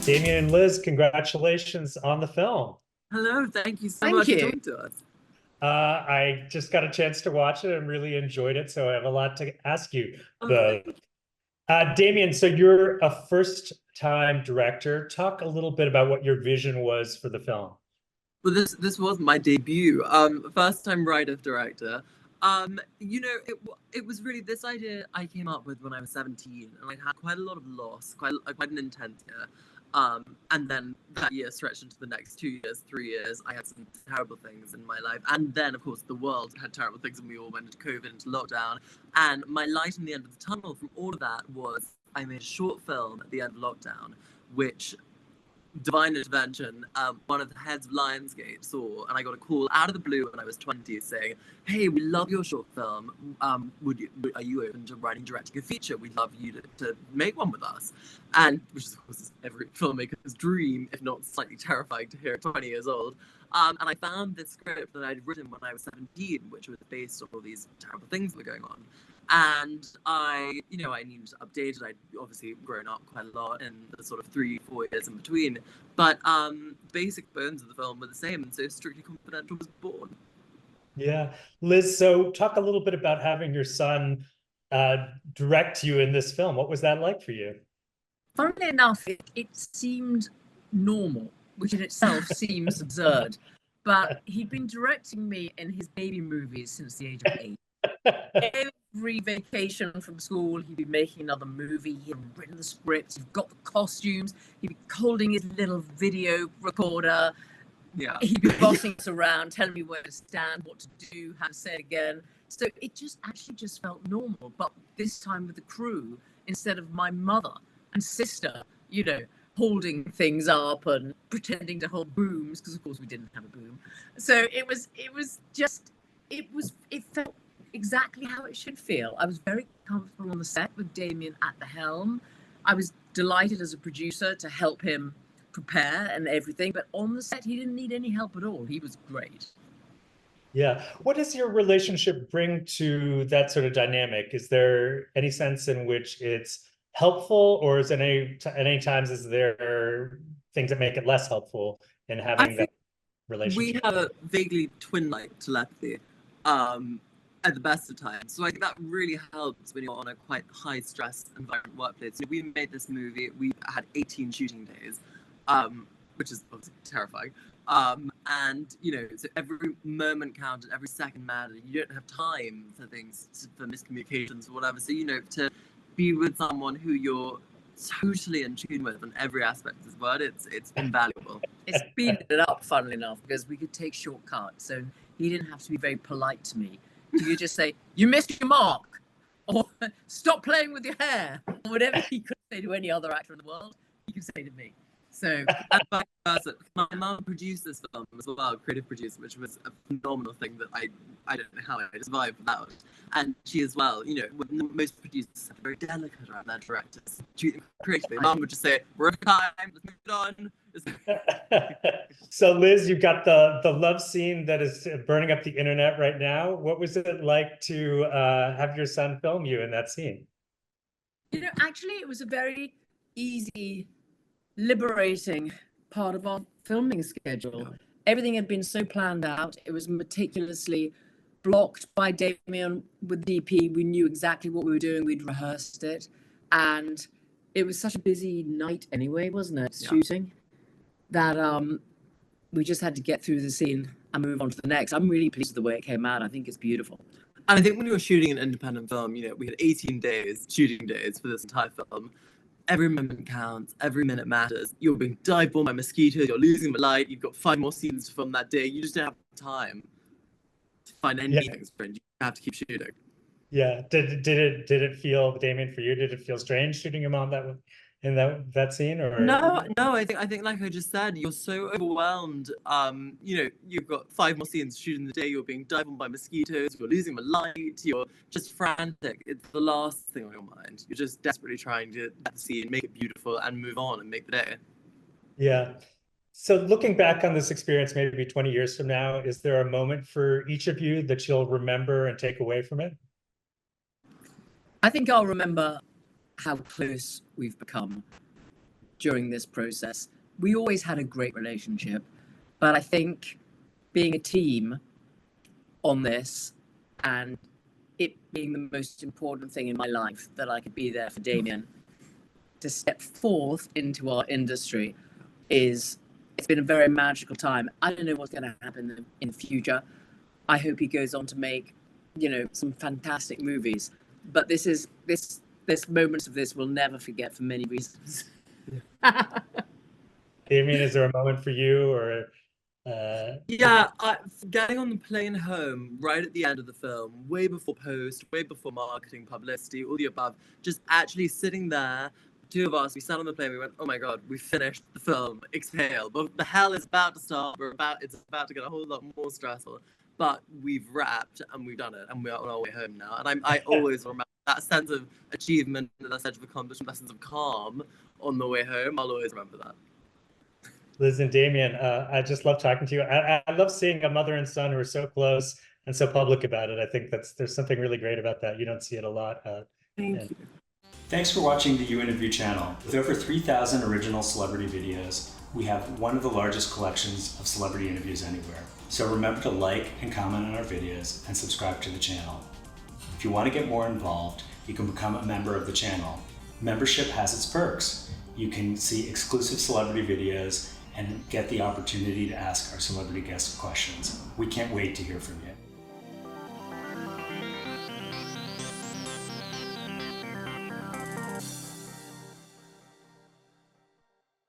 Damian and Liz, congratulations on the film. Hello, thank you so Thank much you. for talking to us. I just got a chance to watch it and really enjoyed it, so I have a lot to ask you. Okay. Damian, so you're a first-time director. Talk a little bit about what your vision was for the film. Well, this was my debut, first time writer director. It was really this idea I came up with when I was 17, and I had quite a lot of loss, quite an intense year. And then that year stretched into the next 2 years, 3 years. I had some terrible things in my life, and then of course the world had terrible things, and we all went into COVID, into lockdown. And my light in the end of the tunnel from all of that was I made a short film at the end of lockdown, which divine intervention, one of the heads of Lionsgate saw, and I got a call out of the blue when I was 20 saying, "Hey, we love your short film. Are you open to writing, directing a feature? We'd love you to make one with us." And which is, of course, every filmmaker's dream, if not slightly terrifying to hear at 20 years old. And I found this script that I'd written when I was 17, which was based on all these terrible things that were going on. And I needed to update it. I'd obviously grown up quite a lot in the sort of 3-4 years in between. But basic bones of the film were the same, and so Strictly Confidential was born. Yeah. Liz, so talk a little bit about having your son direct you in this film. What was that like for you? Funnily enough, it seemed normal, which in itself seems absurd. But he'd been directing me in his baby movies since the age of 8. Every vacation from school, he'd be making another movie. He'd written the scripts, he'd got the costumes, he'd be holding his little video recorder. Yeah. He'd be bossing us around, telling me where to stand, what to do, how to say it again. So it just felt normal. But this time with the crew, instead of my mother and sister, holding things up and pretending to hold booms, because of course we didn't have a boom. So it felt exactly how it should feel. I was very comfortable on the set with Damian at the helm. I was delighted as a producer to help him prepare and everything, but on the set he didn't need any help at all. He was great. Yeah. What does your relationship bring to that sort of dynamic? Is there any sense in which it's helpful, or is any times is there things that make it less helpful in having that relationship? We have a vaguely twin-like telepathy at the best of times. So I think that really helps when you're on a quite high-stress environment workplace. We made this movie, we had 18 shooting days, which is obviously terrifying. So every moment counted, every second mattered. You don't have time for things, for miscommunications or whatever. So, to be with someone who you're totally in tune with on every aspect of this word, it's invaluable. It's speeded it up, funnily enough, because we could take shortcuts. So he didn't have to be very polite to me. He could just say, "You missed your mark," or "Stop playing with your hair," or whatever he could say to any other actor in the world, he could say to me. So, and vice versa. My mum produced this film as well, creative producer, which was a phenomenal thing that I don't know how I survived without. And she as well, most producers are very delicate around their directors, treat them creatively. Mum would just say, "We're out of time, let's move it on." So Liz, you've got the love scene that is burning up the internet right now. What was it like to have your son film you in that scene? Actually, it was a very easy, liberating part of our filming schedule. Yeah. Everything had been so planned out. It was meticulously blocked by Damian with DP. We knew exactly what we were doing. We'd rehearsed it. And it was such a busy night anyway, wasn't it? Yeah. Shooting. That we just had to get through the scene and move on to the next. I'm really pleased with the way it came out. I think it's beautiful. And I think when you were shooting an independent film, we had 18 shooting days for this entire film. Every moment counts, every minute matters. You're being dive bombed by mosquitoes, you're losing the light, you've got 5 more scenes to film that day. You just don't have time to find anything, you have to keep shooting. Yeah. Did it feel, Damian, for you, did it feel strange shooting him on that scene? Or no, I think like I just said, you're so overwhelmed. You've got 5 more scenes to shoot in the day, you're being dived on by mosquitoes, you're losing the light, you're just frantic. It's the last thing on your mind. You're just desperately trying to get the scene, make it beautiful, and move on and make the day. Yeah. So looking back on this experience, maybe 20 years from now, is there a moment for each of you that you'll remember and take away from it? I think I'll remember how close we've become. during this process. We always had a great relationship, but I think being a team on this, and it being the most important thing in my life, that I could be there for Damian to step forth into our industry, it's been a very magical time. I don't know what's going to happen in the future. I hope he goes on to make, some fantastic movies. But this moments of this we'll never forget for many reasons. Damien, is there a moment for you, or Yeah, getting on the plane home right at the end of the film, way before post, way before marketing, publicity, all the above, just actually sitting there, two of us, we sat on the plane, we went, oh my God, we finished the film, exhale, but the hell is about to start, it's about to get a whole lot more stressful, but we've wrapped and we've done it, and we're on our way home now, and I always remember that sense of achievement, and that sense of accomplishment, that sense of calm on the way home. I'll always remember that. Liz and Damien, I just love talking to you. I love seeing a mother and son who are so close and so public about it. I think there's something really great about that. You don't see it a lot. Thank you. Thanks for watching the You Interview channel. With over 3,000 original celebrity videos, we have one of the largest collections of celebrity interviews anywhere. So remember to like and comment on our videos and subscribe to the channel. If you want to get more involved, you can become a member of the channel. Membership has its perks. You can see exclusive celebrity videos and get the opportunity to ask our celebrity guests questions. We can't wait to hear from you.